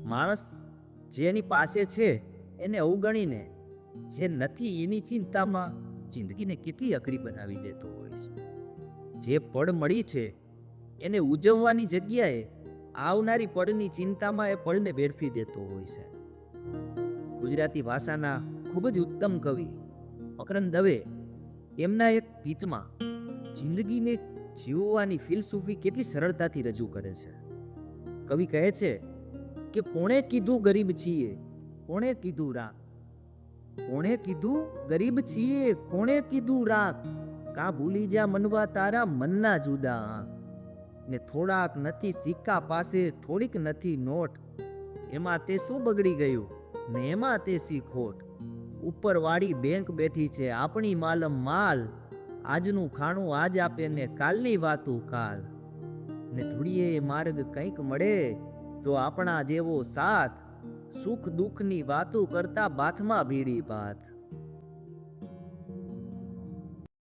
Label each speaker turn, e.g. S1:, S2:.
S1: માણસ જેની પાસે છે એને અવગણીને જે નથી એની ચિંતામાં જિંદગીને કેટલી અઘરી બનાવી દેતો હોય છે. જે પળ મળી છે એને ઉજવવાની જગ્યાએ આવનારી પળની ચિંતામાં એ પળને વેડફી દેતો હોય છે. ગુજરાતી ભાષાના ખૂબ જ ઉત્તમ કવિ મકરંદ દવે એમના એક ગીતમાં જિંદગીને જીવવાની ફિલસૂફી કેટલી સરળતાથી રજૂ કરે છે. કવિ કહે છે કે કોણે કીધું ગરીબ છીએ, કોણે કીધું રાખ, કોણે કીધું ગરીબ છીએ, કોણે કીધું રાખ, કા ભૂલી જા મનવા તારા મનના જુદા આંખ, ને થોડાક નથી સિક્કા પાસે, થોડીક નથી નોટ, એમાં તે શું બગડી ગયું ને એમાં તે સી ખોટ, ઉપર વાળી બેંક બેઠી છે આપણી માલમ માલ, આજનું ખાણું આજ આપે ને કાલની વાતું કાલ, ને ધૂળીએ માર્ગ કંઈક મળે જો આપણા જેવો સાથ, સુખ દુઃખની વાતો કરતા બાથમાં ભીડી ભાત.